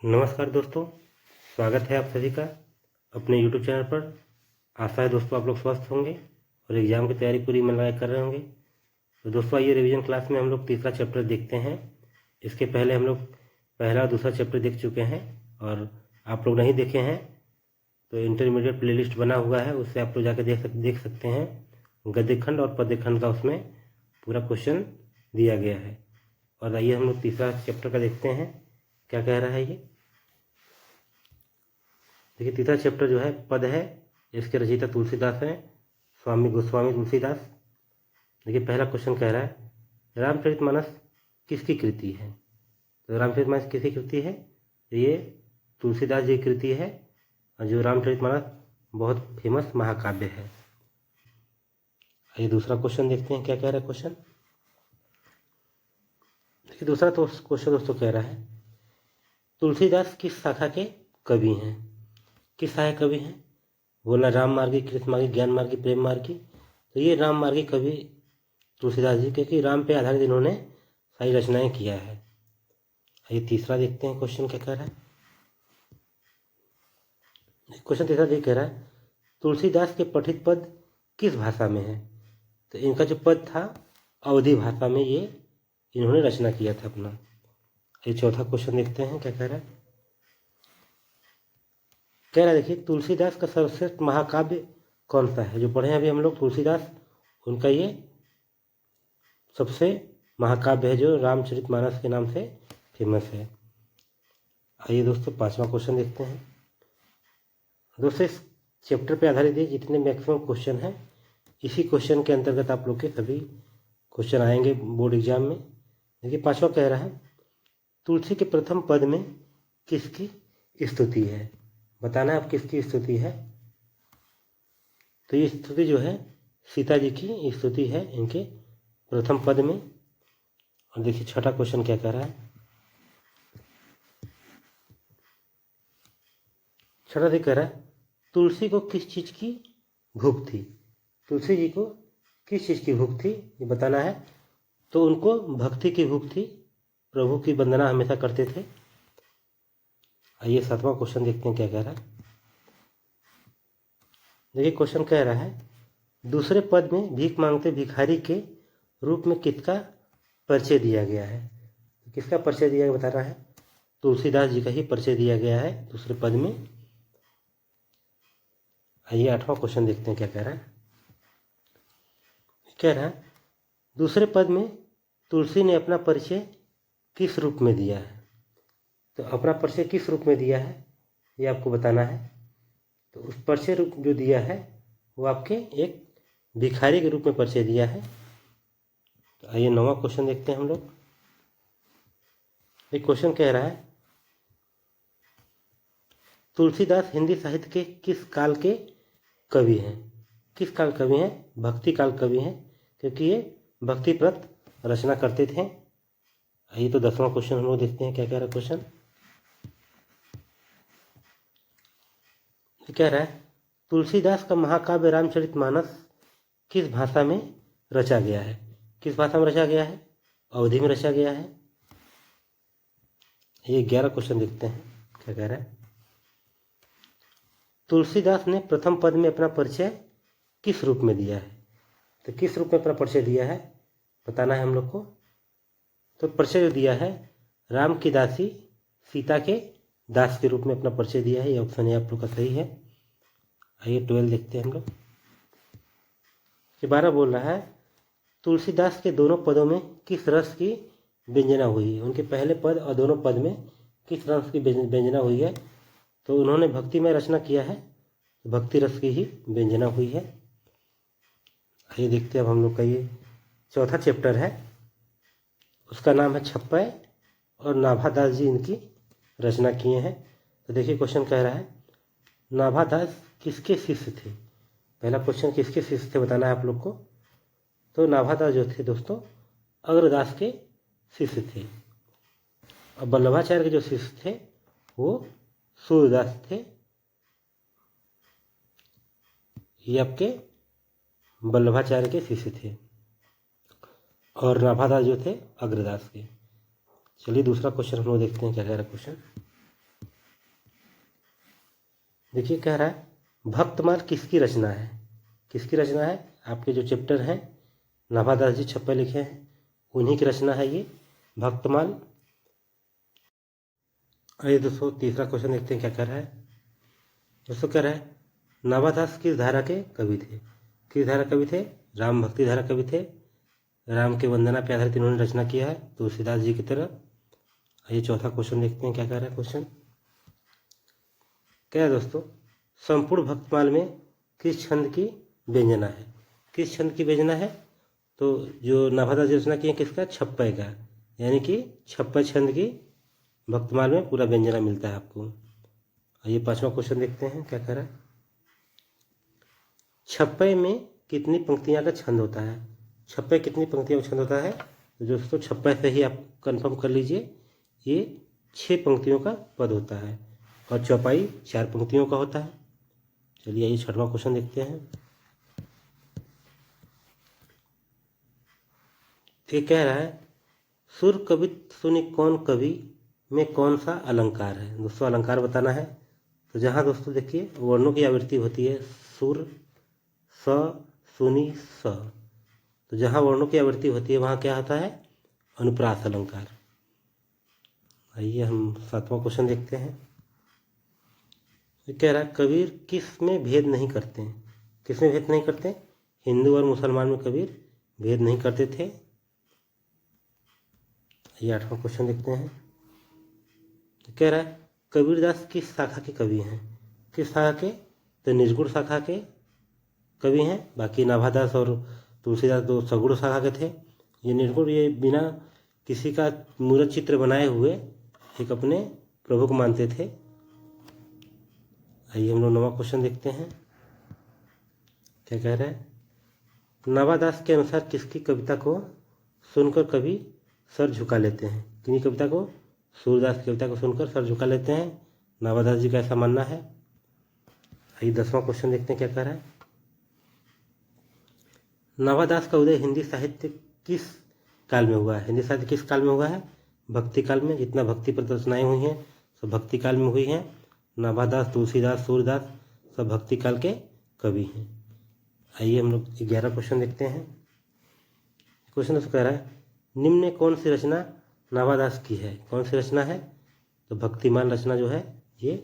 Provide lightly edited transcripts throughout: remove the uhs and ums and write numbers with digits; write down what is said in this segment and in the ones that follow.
नमस्कार दोस्तों, स्वागत है आप सभी का अपने YouTube चैनल पर। आशा है दोस्तों आप लोग स्वस्थ होंगे और एग्ज़ाम की तैयारी पूरी मन लगा कर रहे होंगे। तो दोस्तों आइए रिवीजन क्लास में हम लोग तीसरा चैप्टर देखते हैं। इसके पहले हम लोग पहला और दूसरा चैप्टर देख चुके हैं, और आप लोग नहीं देखे हैं तो इंटरमीडिएट प्लेलिस्ट बना हुआ है, उससे आप लोग जाकर देख सकते हैं। गद्यखंड और पद्यखंड का उसमें पूरा क्वेश्चन दिया गया है। और आइए हम लोग तीसरा चैप्टर का देखते हैं क्या कह रहा है ये। देखिए तीसरा चैप्टर जो है पद है, इसके रचयिता तुलसीदास हैं, स्वामी गोस्वामी तुलसीदास। देखिए पहला क्वेश्चन कह रहा है रामचरितमानस किसकी कृति है। तो रामचरितमानस किसकी कृति है? ये तुलसीदास जी की कृति है, और जो रामचरितमानस बहुत फेमस महाकाव्य है। आइए दूसरा क्वेश्चन देखते हैं क्या कह रहा है क्वेश्चन। देखिए दूसरा तो क्वेश्चन दोस्तों कह रहा है तुलसीदास किस शाखा के कवि हैं। किस शाखा कवि हैं? बोला राम मार्गी, कृष्ण मार्गी, ज्ञान मार्गी, प्रेम मार्गी। तो ये राम मार्गी कवि तुलसीदास जी, क्योंकि राम पे आधारित इन्होंने सारी रचनाएं किया है। ये तीसरा देखते हैं क्वेश्चन क्या कह रहा है। क्वेश्चन तीसरा ये कह रहा है तुलसीदास के पठित पद किस भाषा में है। तो इनका जो पद था अवधी भाषा में ये इन्होंने रचना किया था अपना। ये चौथा क्वेश्चन देखते हैं क्या कह रहा है। कह रहा है देखिए तुलसीदास का सर्वश्रेष्ठ महाकाव्य कौन सा है। जो पढ़े हैं अभी हम लोग तुलसीदास, उनका ये सबसे महाकाव्य है जो रामचरितमानस के नाम से फेमस है। आइए दोस्तों पांचवा क्वेश्चन देखते हैं। दोस्तों इस चैप्टर पे आधारित ये जितने मैक्सिमम क्वेश्चन हैं, इसी क्वेश्चन के अंतर्गत आप लोग के सभी क्वेश्चन आएंगे बोर्ड एग्जाम में। देखिए पांचवा कह रहा है तुलसी के प्रथम पद में किसकी स्तुति है। बताना है आप किसकी स्तुति है। तो ये स्तुति जो है सीता जी की स्तुति है इनके प्रथम पद में। और देखिए छठा क्वेश्चन क्या कह रहा है। छठा से कह रहा है तुलसी को किस चीज की भूख थी। तुलसी जी को किस चीज की भूख थी ये बताना है। तो उनको भक्ति की भूख थी, प्रभु की वंदना हमेशा करते थे। आइए सातवां क्वेश्चन देखते हैं क्या कह रहा है। देखिए क्वेश्चन कह रहा है दूसरे पद में भीख मांगते भिखारी के रूप में किसका परिचय दिया गया है। किसका परिचय दिया गया बता रहा है। तुलसीदास जी का ही परिचय दिया गया है दूसरे पद में। आइए आठवां क्वेश्चन देखते हैं क्या कह रहा है। कह रहा है दूसरे पद में तुलसी ने अपना परिचय किस रूप में दिया है। तो अपना परिचय किस रूप में दिया है ये आपको बताना है। तो उस परिचय रूप जो दिया है वो आपके एक भिखारी के रूप में परिचय दिया है। तो आइए नौवां क्वेश्चन देखते हैं हम लोग। एक क्वेश्चन कह रहा है तुलसीदास हिंदी साहित्य के किस काल के कवि हैं। किस काल कवि हैं? भक्ति काल कवि हैं, क्योंकि ये भक्तिप्रत रचना करते थे। आइए तो 10वां क्वेश्चन हम लोग देखते हैं क्या कह रहा है क्वेश्चन। कह रहा है तुलसीदास का महाकाव्य रामचरितमानस किस भाषा में रचा गया है। किस भाषा में रचा गया है? अवधी में रचा गया है। ये 11 क्वेश्चन देखते हैं क्या कह रहा है। तुलसीदास ने प्रथम पद में अपना परिचय किस रूप में दिया है। तो किस रूप में अपना परिचय दिया है बताना है हम लोग को। तो परिचय जो दिया है राम की दासी सीता के दास के रूप में अपना परिचय दिया है। ये ऑप्शन है आप लोग का सही है। आइए 12 देखते हैं हम लोग। 12 बोल रहा है तुलसीदास के दोनों पदों में किस रस की व्यंजना हुई है। उनके पहले पद और दोनों पद में किस रस की व्यंजना हुई है। तो उन्होंने भक्ति में रचना किया है, भक्ति रस की ही व्यंजना हुई है। आइए देखते हैं अब हम लोग का ये चौथा चैप्टर है, उसका नाम है छप्पय, और नाभादास जी इनकी रचना किए हैं। तो देखिए क्वेश्चन कह रहा है नाभादास किसके शिष्य थे। पहला क्वेश्चन किसके शिष्य थे बताना है आप लोग को। तो नाभादास जो थे दोस्तों अग्रदास के शिष्य थे, और वल्लभाचार्य के जो शिष्य थे वो सूरदास थे। ये आपके वल्लभाचार्य के शिष्य थे, और नाभादास जो थे अग्रदास के। चलिए दूसरा क्वेश्चन हम लोग देखते हैं क्या कह रहा है क्वेश्चन। देखिए कह रहा है भक्तमाल किसकी रचना है, किसकी रचना है, आपके जो चैप्टर हैं नाभादास जी छप्पे लिखे हैं उन्हीं की रचना है ये भक्तमाल। आइए दोस्तों तीसरा क्वेश्चन देखते हैं क्या कर रहा है। दोस्तों कह रहा है नाभादास किस धारा के कवि थे, किस धारा कवि थे, राम भक्ति धारा कवि थे। राम के वंदना पे आधारित इन्होंने रचना किया है तुलसीदास जी की तरह। आइए चौथा क्वेश्चन देखते हैं क्या कह रहा है क्वेश्चन। क्या है दोस्तों संपूर्ण भक्तमाल में किस छंद की व्यंजना है, किस छंद की व्यंजना है, तो जो नाभादास जी रचना की है किसका, छप्पे का, यानी कि छप्पे छंद की भक्तमाल में पूरा व्यंजना मिलता है आपको। आइए पांचवा क्वेश्चन देखते हैं क्या कह रहा है। छप्पे में कितनी पंक्तियां का छंद होता है, छप्पे कितनी पंक्तियों का छंद होता है, तो दोस्तों छप्पे से ही आप कंफर्म कर लीजिए ये 6 पंक्तियों का पद होता है और चौपाई 4 पंक्तियों का होता है। चलिए आइए छठवां क्वेश्चन देखते हैं। ये कह रहा है सुर कवित सुनि कौन कवि में कौन सा अलंकार है। दोस्तों अलंकार बताना है, तो जहाँ दोस्तों देखिए वर्णों की आवृत्ति होती है सुर स सुनि स, तो जहाँ वर्णों की आवृत्ति होती है वहाँ क्या होता है, अनुप्रास अलंकार। आइए हम 7वां क्वेश्चन देखते हैं। ये कह रहा है कबीर किस में भेद नहीं करते हैं, किस में भेद नहीं करते, हिंदू और मुसलमान में कबीर भेद नहीं करते थे। ये 8वां क्वेश्चन देखते हैं। तो कह रहा है कबीरदास किस शाखा के कवि हैं, किस शाखा के, तो निर्गुण शाखा के कवि हैं, बाकी नाभादास और तुलसीदास दो सगुण शाखा के थे। ये निर्गुण ये बिना किसी का मूर्त चित्र बनाए हुए एक अपने प्रभु को मानते थे। आइए हम लोग 9वां क्वेश्चन देखते हैं क्या कह रहा है। नाभादास के अनुसार किसकी कविता को सुनकर कवि सर झुका लेते हैं, किन्हीं कविता को, सूरदास की कविता को सुनकर सर झुका लेते हैं, नाभादास जी का ऐसा मानना है। आइए 10वां क्वेश्चन देखते हैं क्या कह रहा है। नाभादास का उदय हिंदी साहित्य किस काल में हुआ है, हिंदी साहित्य किस काल में हुआ है, भक्ति काल में। जितना भक्ति पर रचनाएं हुई हैं सब भक्ति काल में हुई हैं। नाभादास तुलसीदास सूरदास सब भक्ति काल के कवि हैं। आइए हम लोग 11 क्वेश्चन देखते हैं। क्वेश्चन तो कह रहा है निम्न कौन सी रचना नाभादास की है, कौन सी रचना है, तो भक्तिमान रचना जो है ये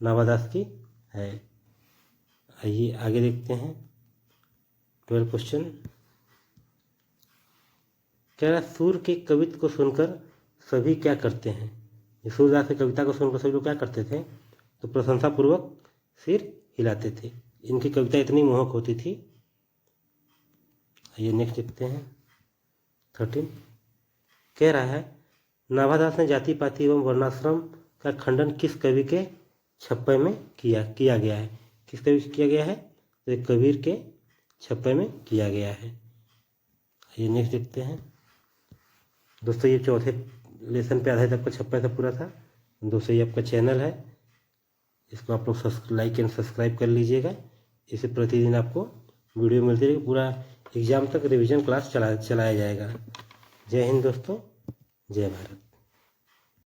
नाभादास की है। आइए आगे देखते हैं 12 क्वेश्चन। कह रहा सूर के कवित्व को सुनकर सभी क्या करते हैं, ये सूरदास की कविता को सुनकर सभी लोग क्या करते थे, तो प्रशंसापूर्वक सिर हिलाते थे। इनकी कविता इतनी मोहक होती थी। आइए नेक्स्ट देखते हैं 13। कह रहा है नाभादास ने जाति पाति एवं वर्णाश्रम का खंडन किस कवि के छप्पे में किया गया है, किस कवि से किया गया है, तो एक कबीर के छप्पे में किया गया है। ये नेक्स्ट देखते हैं दोस्तों। ये चौथे लेसन पे आधारित आपका छप्पा से पूरा था। दोस्तों ये आपका चैनल है, इसको आप लोग लाइक एंड सब्सक्राइब कर लीजिएगा। इससे प्रतिदिन आपको वीडियो मिलती रहेगी, पूरा एग्जाम तक रिवीजन क्लास चलाया जाएगा। जय हिंद दोस्तों, जय भारत।